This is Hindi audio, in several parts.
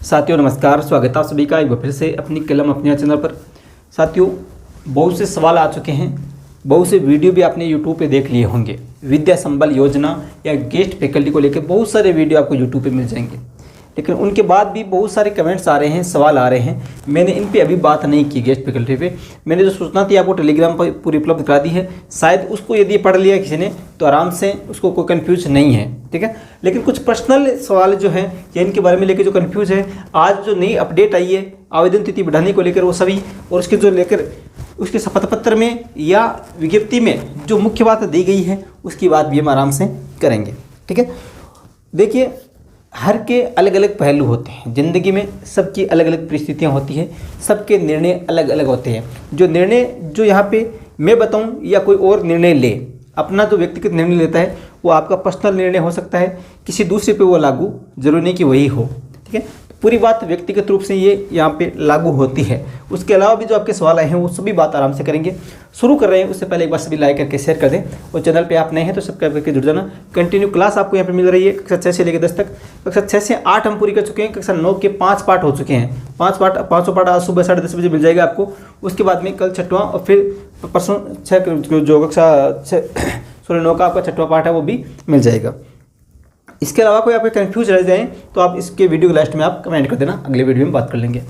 साथियों नमस्कार, स्वागत है आप सभी का एक बार फिर से अपनी कलम अपने चैनल पर। साथियों, बहुत से सवाल आ चुके हैं, बहुत से वीडियो भी आपने यूट्यूब पे देख लिए होंगे। विद्या संबल योजना या गेस्ट फैकल्टी को लेकर बहुत सारे वीडियो आपको यूट्यूब पे मिल जाएंगे, लेकिन उनके बाद भी बहुत सारे कमेंट्स आ रहे हैं, सवाल आ रहे हैं। मैंने इन पे अभी बात नहीं की गेस्ट फैकल्टी पे। मैंने जो सूचना थी आपको टेलीग्राम पर पूरी उपलब्ध करा दी है। शायद उसको यदि पढ़ लिया किसी ने तो आराम से उसको कोई कन्फ्यूज नहीं है, ठीक है। लेकिन कुछ पर्सनल सवाल जो हैं या इनके बारे में लेकर जो कन्फ्यूज है, आज जो नई अपडेट आई है आवेदन तिथि बढ़ाने को लेकर, वो सभी और उसके जो लेकर उसके शपथ पत्र में या विज्ञप्ति में जो मुख्य बात दी गई है उसकी बात भी हम आराम से करेंगे, ठीक है। देखिए, हर के अलग अलग पहलू होते हैं ज़िंदगी में, सबकी अलग अलग परिस्थितियां होती हैं, सबके निर्णय अलग अलग होते हैं। जो निर्णय जो यहाँ पे मैं बताऊं या कोई और निर्णय ले, अपना जो व्यक्तिगत निर्णय लेता है वो आपका पर्सनल निर्णय हो सकता है, किसी दूसरे पे वो लागू जरूरी नहीं कि वही हो, ठीक है। पूरी बात व्यक्तिगत रूप से ये यहाँ पे लागू होती है। उसके अलावा भी जो आपके सवाल आए हैं वो सभी बात आराम से करेंगे। शुरू कर रहे हैं उससे पहले एक बार सभी लाइक करके शेयर कर दें, और चैनल पे आप नए हैं तो सब्सक्राइब करके जुड़ जाना। कंटिन्यू क्लास आपको यहाँ पे मिल रही है कक्षा 6 से लेकर 10 तक। कक्षा 6 से 8 हम पूरी कर चुके हैं, कक्षा 9 के 5 पार्ट हो चुके हैं। 5 पार्ट 500 पार्ट आज सुबह 10:30 बजे मिल जाएगा आपको। उसके बाद में कल 6वां और फिर परसों 6 जो कक्षा 9 का आपका 6वां पार्ट है वो भी मिल जाएगा। इसके अलावा कोई आपके कंफ्यूज रह जाए तो आप इसके वीडियो के लास्ट में आप कमेंट कर देना, अगले वीडियो में बात कर लेंगे।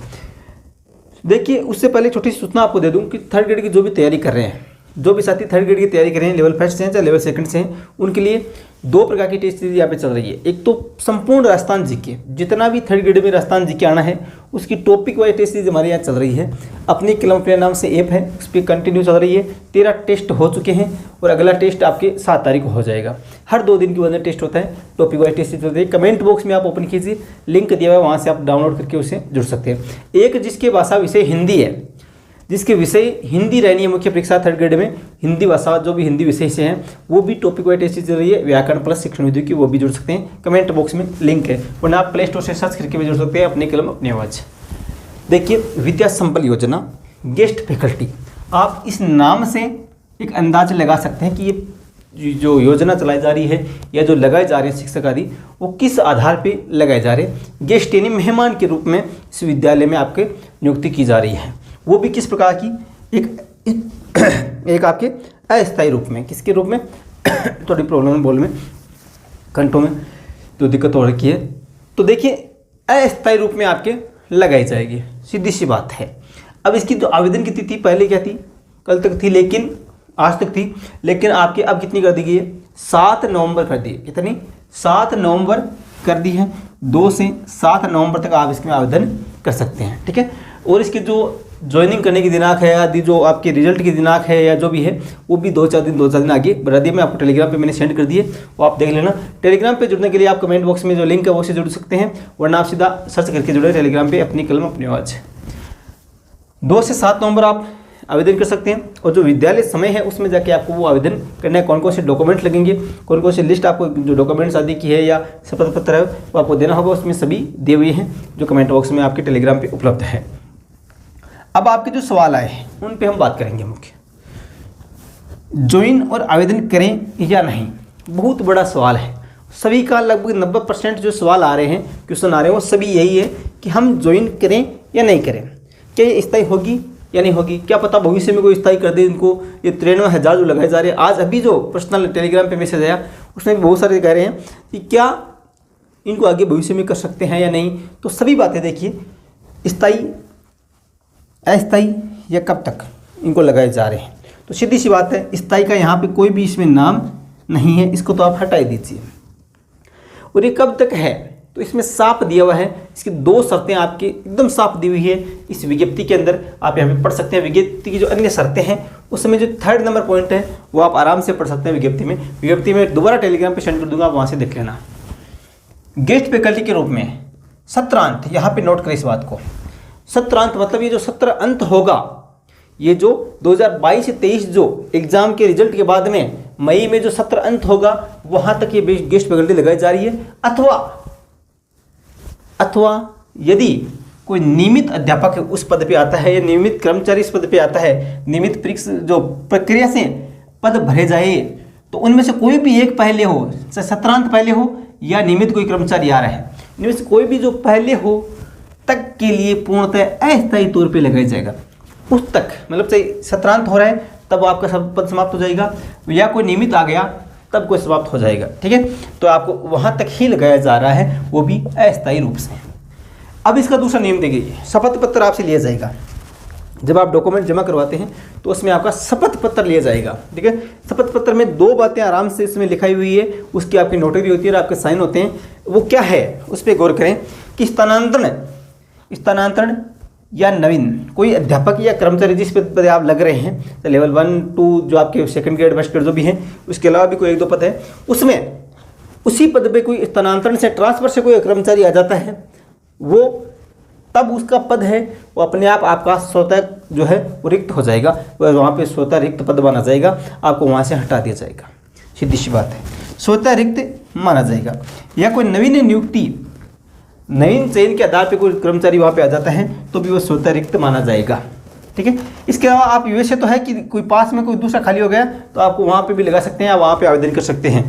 देखिए, उससे पहले छोटी सी सूचना आपको दे दूं कि थर्ड ग्रेड की जो भी तैयारी कर रहे हैं, जो भी साथी थर्ड ग्रेड की तैयारी कर रहे हैं, लेवल फर्स्ट से हैं चाहे लेवल सेकंड से हैं, उनके लिए 2 प्रकार की टेस्ट सीरीज यहाँ पे चल रही है। एक तो संपूर्ण राजस्थान जीके, जितना भी थर्ड ग्रेड में राजस्थान जीके आना है उसकी टॉपिक वाइज टेस्ट सीरीज हमारे यहाँ चल रही है। अपनी कलम अपने नाम से ऐप है, उस पर कंटिन्यू चल रही है। 13 टेस्ट हो चुके हैं और अगला टेस्ट आपके 7 तारीख को हो जाएगा। हर 2 दिन के बाद टेस्ट होता है, टॉपिक वाइज टेस्ट चलती है। कमेंट बॉक्स में आप ओपन कीजिए, लिंक दिया हुआ है, वहाँ से आप डाउनलोड करके उससे जुड़ सकते हैं। एक जिसके भाषा विषय हिंदी है, जिसके विषय हिंदी रहनी है मुख्य परीक्षा थर्ड ग्रेड में, हिंदी भाषा जो भी हिंदी विषय से हैं वो भी टॉपिक वाइज टेस्ट चल रही है। व्याकरण प्लस शिक्षण विधि की वो भी जुड़ सकते हैं, कमेंट बॉक्स में लिंक है, वरना आप प्ले स्टोर से सर्च करके भी जुड़ सकते हैं। अपनी कलम अपनी आवाज़। देखिए, विद्या संबल योजना गेस्ट फैकल्टी, आप इस नाम से एक अंदाज लगा सकते हैं कि ये जो योजना चलाई जा रही है या जो लगाए जा रहे हैं शिक्षक आदि, वो किस आधार पे लगाए जा रहे हैं। गेस्ट यानी मेहमान के रूप में इस विद्यालय में आपके नियुक्ति की जा रही है, वो भी किस प्रकार की, एक आपके अस्थायी रूप में। किसके रूप में? थोड़ी प्रॉब्लम है बोल में, कंठों में जो दिक्कत हो रखी है। तो देखिए, अस्थायी रूप में आपके लगाई जाएगी, सीधी सी बात है। अब इसकी जो आवेदन की तिथि पहले क्या थी, कल तक थी, लेकिन आज तक थी, लेकिन आपके अब कितनी कर दी गई है? 7 नवंबर कर दी है। कितनी? 7 नवंबर कर दी है। 2 से 7 नवंबर तक आप इसमें आवेदन कर सकते हैं, ठीक है। और इसके जो ज्वाइनिंग करने की दिनांक है आदि, जो आपके रिजल्ट की दिनांक है या जो भी है, वो भी 2-4 दिन आगे बढ़ा दिए। मैं आपको टेलीग्राम पे मैंने सेंड कर दिए, वो आप देख लेना। टेलीग्राम पे जुड़ने के लिए आप कमेंट बॉक्स में जो लिंक है वो से जुड़ सकते हैं, वरना आप सीधा सर्च करके जुड़े टेलीग्राम पे अपनी कलम अपनी आवाज़। 2 से 7 नवंबर आप आवेदन कर सकते हैं, और जो विद्यालय समय है उसमें जाके आपको वो आवेदन करना है। कौन कौन से डॉक्यूमेंट लगेंगे, कौन कौन से लिस्ट आपको जो डॉक्यूमेंट्स आदि की है या शपथ पत्र है वो आपको देना होगा, उसमें सभी दिए हुए हैं जो कमेंट बॉक्स में आपके टेलीग्राम पे उपलब्ध है। अब आपके जो सवाल आए हैं उन पे हम बात करेंगे। मुख्य ज्वाइन और आवेदन करें या नहीं, बहुत बड़ा सवाल है। सभी का लगभग 90% जो सवाल आ रहे हैं, क्वेश्चन आ रहे हैं, वो सभी यही है कि हम ज्वाइन करें या नहीं करें, क्या ये स्थायी होगी या नहीं होगी, क्या पता भविष्य में कोई स्थायी कर दे इनको। ये 93,000 जो लगाए जा रहे हैं, आज अभी जो पर्सनल टेलीग्राम पे मैसेज आया उसमें भी बहुत सारे कह रहे हैं कि क्या इनको आगे भविष्य में कर सकते हैं या नहीं। तो सभी बातें देखिए, स्थायी अस्थायी या कब तक इनको लगाए जा रहे हैं। तो सीधी सी बात है, स्थायी का यहाँ पे कोई भी इसमें नाम नहीं है, इसको तो आप हटा दीजिए। और ये कब तक है, तो इसमें साफ दिया हुआ है। इसकी 2 शर्तें आपकी एकदम साफ दी हुई है इस विज्ञप्ति के अंदर, आप यहाँ पे पढ़ सकते हैं। विज्ञप्ति की जो अन्य शर्तें हैं उसमें जो 3rd नंबर पॉइंट है वो आप आराम से पढ़ सकते हैं विज्ञप्ति में दोबारा टेलीग्राम पे सेंड कर दूंगा, आप वहाँ से देख लेना। गेस्ट फैकल्टी के रूप में सत्रांत, यहाँ पे नोट करें इस बात को। सत्रांत मतलब ये जो सत्र अंत होगा, ये जो 2022-23 जो एग्जाम के रिजल्ट के बाद में मई में जो सत्र अंत होगा, वहां तक ये गेस्ट फैकल्टी लगाई जा रही है। अथवा यदि कोई नियमित अध्यापक उस पद पे आता है या नियमित कर्मचारी इस पद पे आता है, नियमित जो प्रक्रिया से पद भरे जाए, तो उनमें से कोई भी एक पहले हो, सत्रांत पहले हो या नियमित कोई कर्मचारी आ रहा है, इनमें से कोई भी जो पहले हो तक के लिए पूर्णतः अस्थायी तौर पे लगाया जाएगा। उस तक मतलब चाहे सत्रांत हो रहा है तब आपका सब पद समाप्त हो जाएगा, या कोई नियमित आ गया तब कोई समाप्त हो जाएगा। ठीक है, तो आपको वहाँ तक ही लगाया जा रहा है, वो भी अस्थायी रूप से। अब इसका दूसरा नियम देखिए, शपथ पत्र आपसे लिया जाएगा। जब आप डॉक्यूमेंट जमा करवाते हैं तो उसमें आपका शपथ पत्र लिया जाएगा। ठीक है, शपथ पत्र में 2 बातें आराम से इसमें लिखाई हुई है, उसकी आपकी नोटरी होती है और आपके साइन होते हैं। वो क्या है उस पर गौर करें कि स्थानांतरण या नवीन कोई अध्यापक या कर्मचारी जिस पद पर आप लग रहे हैं, तो लेवल 1, 2 जो आपके सेकंड ग्रेड फर्स्ट ग्रेड जो भी हैं, उसके अलावा भी कोई 1-2 पद है, उसमें उसी पद पे कोई स्थानांतरण से ट्रांसफर से कोई कर्मचारी आ जाता है, वो तब उसका पद है वो अपने आप आपका स्वतः जो है वो रिक्त हो जाएगा, वहाँ पे स्वतः रिक्त पद माना जाएगा, आपको वहाँ से हटा दिया जाएगा। सीधी सी बात है, स्वतः रिक्त माना जाएगा। या कोई नवीन नियुक्ति, नवीन चयन के आधार पे कोई कर्मचारी वहाँ पे आ जाता है तो भी वो स्वतः रिक्त माना जाएगा। ठीक है, इसके अलावा आप वैसे तो है कि कोई पास में कोई दूसरा खाली हो गया तो आपको वहाँ पे भी लगा सकते हैं या वहाँ पे आवेदन कर सकते हैं,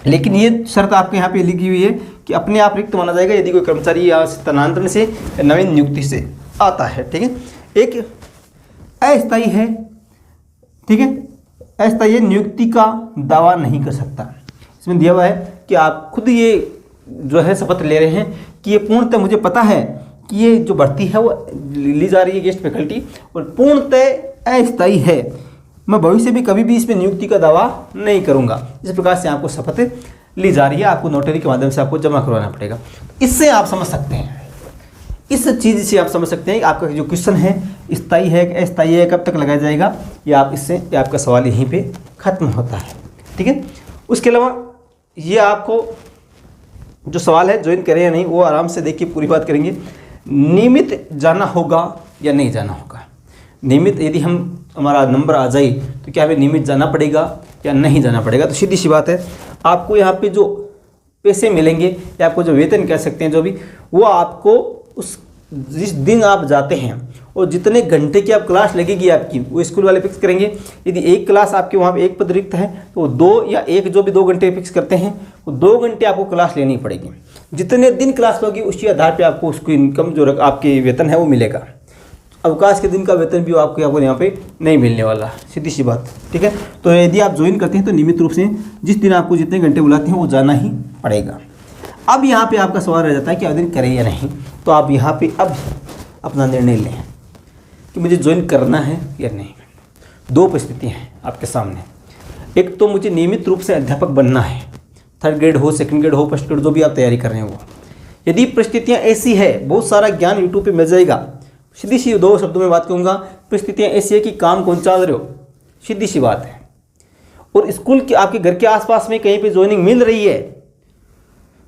लेकिन ये शर्त आपके यहाँ पे लिखी हुई है कि अपने आप रिक्त माना जाएगा यदि कोई कर्मचारी या स्थानांतरण से नवीन नियुक्ति से आता है। ठीक है, एक अस्थायी है। ठीक है, अस्थायी नियुक्ति का दावा नहीं कर सकता। इसमें दिया हुआ है कि आप खुद ये जो है शपथ ले रहे हैं कि ये पूर्णतः मुझे पता है कि ये जो भर्ती है वो ली जा रही है गेस्ट फैकल्टी और पूर्णतः अस्थायी है, मैं भविष्य में कभी भी इसमें नियुक्ति का दावा नहीं करूंगा। इस प्रकार से आपको शपथ ली जा रही है, आपको नोटरी के माध्यम से आपको जमा करवाना पड़ेगा। इससे आप समझ सकते हैं, इस चीज़ से आप समझ सकते हैं कि आपका जो क्वेश्चन है स्थायी है कि अस्थायी है, कब तक लगाया जाएगा, या आप इससे आपका सवाल यहीं पे खत्म होता है। ठीक है, उसके अलावा ये आपको जो सवाल है ज्वाइन करें या नहीं वो आराम से देखिए, पूरी बात करेंगे। नियमित जाना होगा या नहीं जाना होगा। नियमित यदि हमारा नंबर आ जाए तो क्या हमें नियमित जाना पड़ेगा या नहीं जाना पड़ेगा। तो सीधी सी बात है, आपको यहाँ पे जो पैसे मिलेंगे या आपको जो वेतन कह सकते हैं जो भी, वो आपको उस जिस दिन आप जाते हैं और जितने घंटे की आप क्लास लगेगी आपकी वो स्कूल वाले फिक्स करेंगे। यदि एक क्लास आपके वहाँ पे एक पद रिक्त है तो 2 या 1 जो भी 2 घंटे फिक्स करते हैं वो 2 घंटे आपको क्लास लेनी पड़ेगी। जितने दिन क्लास होगी उसी आधार पे आपको उसकी इनकम जो आपके वेतन है वो मिलेगा। अवकाश के दिन का वेतन भी आपको यहाँ पे नहीं मिलने वाला, सीधी सी बात। ठीक है, तो यदि आप ज्वाइन करते हैं तो नियमित रूप से जिस दिन आपको जितने घंटे बुलाते हैं वो जाना ही पड़ेगा। अब यहाँ पे आपका सवाल रह जाता है कि आवेदन करें या नहीं। तो आप यहाँ पे अब अपना निर्णय लें कि मुझे ज्वाइन करना है या नहीं। 2 परिस्थितियाँ हैं आपके सामने। एक तो मुझे नियमित रूप से अध्यापक बनना है, 3rd ग्रेड हो, 2nd ग्रेड हो, 1st ग्रेड जो भी आप तैयारी कर रहे हैं वो। यदि परिस्थितियाँ ऐसी है, बहुत सारा ज्ञान यूट्यूब पे मिल जाएगा। सीधी सी 2 शब्दों में बात करूँगा, परिस्थितियाँ ऐसी है कि काम कौन चल रहे हो, सीधी सी बात है, और स्कूल के आपके घर के आसपास में कहीं पे ज्वाइनिंग मिल रही है,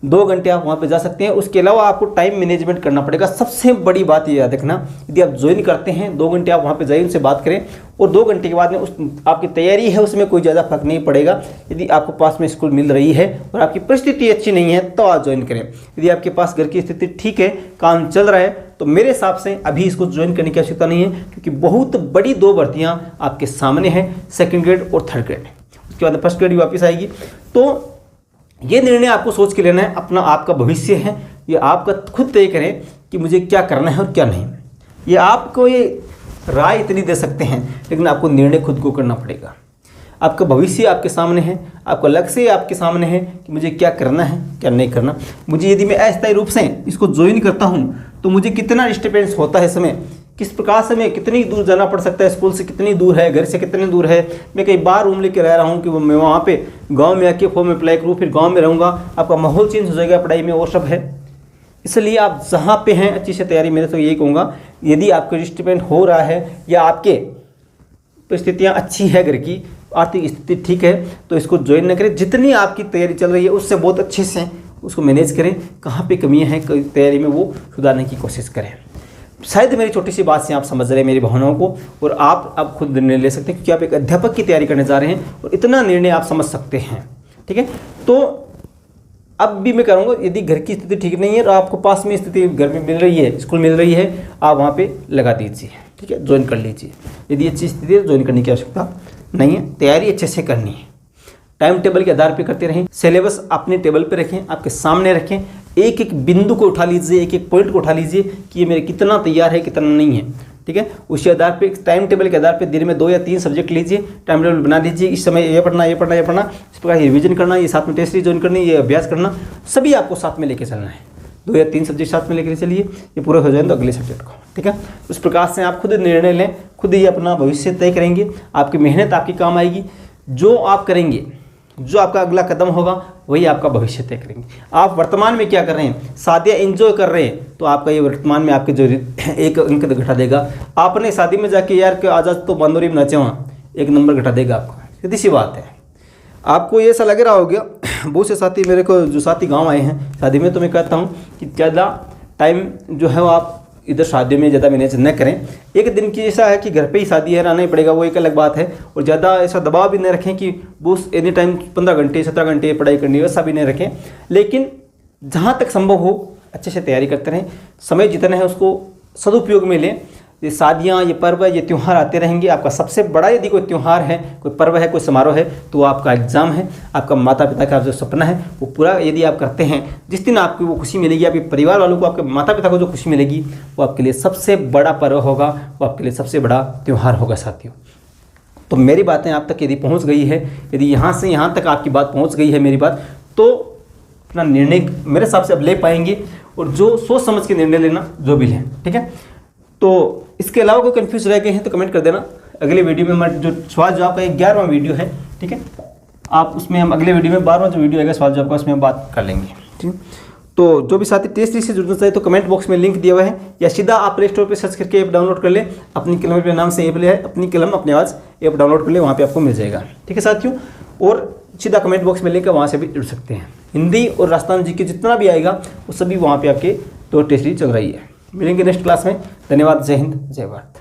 2 घंटे आप वहाँ पे जा सकते हैं। उसके अलावा आपको टाइम मैनेजमेंट करना पड़ेगा। सबसे बड़ी बात ये याद रखना, यदि आप ज्वाइन करते हैं 2 घंटे आप वहाँ पे जाइए, उनसे बात करें और 2 घंटे के बाद में उस आपकी तैयारी है उसमें कोई ज़्यादा फर्क नहीं पड़ेगा। यदि आपको पास में स्कूल मिल रही है और आपकी परिस्थिति अच्छी नहीं है तो आप ज्वाइन करें। यदि आपके पास घर की स्थिति ठीक है, काम चल रहा है, तो मेरे हिसाब से अभी इसको ज्वाइन करने की आवश्यकता नहीं है, क्योंकि बहुत बड़ी 2 भर्तियाँ आपके सामने हैं, 2nd ग्रेड और 3rd ग्रेड। उसके बाद 1st ग्रेड भी वापस आएगी। तो ये निर्णय आपको सोच के लेना है, अपना आपका भविष्य है, ये आपका खुद तय करें कि मुझे क्या करना है और क्या नहीं। ये आपको ये राय इतनी दे सकते हैं, लेकिन आपको निर्णय खुद को करना पड़ेगा। आपका भविष्य आपके सामने है, आपका लक्ष्य आपके सामने है कि मुझे क्या करना है क्या नहीं करना। मुझे यदि मैं अस्थायी रूप से इसको ज्वाइन करता हूँ तो मुझे कितना डिस्टर्बेंस होता है, समय किस प्रकार से मैं कितनी दूर जाना पड़ सकता है, स्कूल से कितनी दूर है, घर से कितनी दूर है। मैं कई बार रूम लेके रह रहा हूँ कि मैं वहाँ पे गांव में आके फॉर्म अप्लाई करूँ, फिर गांव में रहूँगा, आपका माहौल चेंज हो जाएगा पढ़ाई में, वो सब है। इसलिए आप जहाँ पे हैं अच्छी से तैयारी, मेरे तो यही कहूँगा, यदि आपको डिस्टर्बेंस हो रहा है या आपके परिस्थितियाँ अच्छी है, घर की आर्थिक स्थिति ठीक है, तो इसको ज्वाइन न करें। जितनी आपकी तैयारी चल रही है उससे बहुत अच्छे से उसको मैनेज करें। कहाँ पे कमियाँ हैं तैयारी में वो सुधारने की कोशिश करें। शायद मेरी छोटी सी बात से आप समझ रहे हैं मेरी भावनाओं को, और आप अब खुद निर्णय ले सकते हैं, क्योंकि आप एक अध्यापक की तैयारी करने जा रहे हैं और इतना निर्णय आप समझ सकते हैं। ठीक है, तो अब भी मैं करूँगा, यदि घर की स्थिति ठीक नहीं है और आपको पास में स्थिति घर में मिल रही है, स्कूल मिल रही है, आप वहाँ पे लगा दीजिए। ठीक है, ज्वाइन कर लीजिए। यदि अच्छी स्थिति है ज्वाइन करने की आवश्यकता नहीं है, तैयारी अच्छे से करनी है, टाइम टेबल के आधार पर करते रहें। सिलेबस अपने टेबल पर रखें, आपके सामने रखें, एक एक बिंदु को उठा लीजिए, एक एक पॉइंट को उठा लीजिए कि ये मेरे कितना तैयार है कितना नहीं है, ठीक है। उसी आधार पे टाइम टेबल के आधार पे दिन में 2 या 3 सब्जेक्ट लीजिए, टाइम टेबल बना लीजिए, इस समय ये पढ़ना ये पढ़ना ये पढ़ना, इस प्रकार रिवीजन करना, ये साथ में टेस्ट सीरीज ज्वाइन करनी, ये अभ्यास करना, सभी आपको साथ में लेके चलना है। 2 या 3 सब्जेक्ट साथ में लेकर चलिए, ये पूरा हो जाए तो अगले सब्जेक्ट को, ठीक है। उस प्रकार से आप खुद निर्णय लें, खुद ही अपना भविष्य तय करेंगे, आपकी मेहनत आपकी काम आएगी। जो आप करेंगे, जो आपका अगला कदम होगा वही आपका भविष्य तय करेंगे। आप वर्तमान में क्या कर रहे हैं, शादियाँ एंजॉय कर रहे हैं, तो आपका ये वर्तमान में आपके जो एक अंक घटा देगा। आपने शादी में जाके यार आज तो बंदोरी में नाचे वहाँ, 1 नंबर घटा देगा आपका, सीधी सी बात है। आपको ये ऐसा लग रहा हो गया, बहुत से साथी मेरे को जो साथी गांव आए हैं शादी में, तो मैं कहता हूँ कि ज़्यादा टाइम जो है वो आप इधर शादियों में ज़्यादा मैनेज न करें। एक दिन की ऐसा है कि घर पे ही शादी है, रहना ही पड़ेगा, वो एक अलग बात है। और ज़्यादा ऐसा दबाव भी न रखें कि वो एनी टाइम 15 घंटे 17 घंटे पढ़ाई करनी है, वैसा भी नहीं रखें। लेकिन जहाँ तक संभव हो अच्छे से तैयारी करते रहें, समय जितना है उसको सदुपयोग में लें। ये शादियाँ, ये पर्व, ये त्यौहार आते रहेंगे। आपका सबसे बड़ा यदि कोई त्यौहार है, कोई पर्व है, कोई समारोह है, तो आपका एग्ज़ाम है, आपका माता पिता का जो सपना है वो पूरा यदि आप करते हैं, जिस दिन आपको वो खुशी मिलेगी, आपके परिवार वालों को, आपके माता पिता को जो खुशी मिलेगी, वो आपके लिए सबसे बड़ा पर्व होगा, वो आपके लिए सबसे बड़ा त्यौहार होगा साथियों। तो मेरी बातें आप तक यदि पहुँच गई है, यदि यहाँ से यहाँ तक आपकी बात पहुँच गई है मेरी बात, तो अपना निर्णय मेरे हिसाब से अब ले पाएंगे। और जो सोच समझ के निर्णय लेना जो भी लें, ठीक है। तो इसके अलावा कोई कंफ्यूज रह गए हैं तो कमेंट कर देना। अगले वीडियो में हमारे जो सवाल जवाब का 11वां वीडियो है, ठीक है, आप उसमें हम अगले वीडियो में 12वां जो वीडियो आएगा सवाल जवाब का, उसमें हम बात कर लेंगे, ठीक है। तो जो भी साथी टेस्ट सीरीज से जुड़ना चाहिए तो कमेंट बॉक्स में लिंक दिया हुआ है, या सीधा आप प्ले स्टोर पर सर्च करके ऐप डाउनलोड कर ले। अपनी कलम के नाम से ऐप है, अपनी कलम अपनी आवाज़ ऐप डाउनलोड कर ले, वहाँ पर आपको मिल जाएगा, ठीक है साथियों। और सीधा कमेंट बॉक्स में लिंक है, वहाँ से भी जुड़ सकते हैं। हिंदी और राजस्थान जी के जितना भी आएगा वो सभी वहाँ पर आपके 2 टेस्ट सीरीज चल रही है। मिलेंगे नेक्स्ट क्लास में। धन्यवाद। जय हिंद, जय भारत।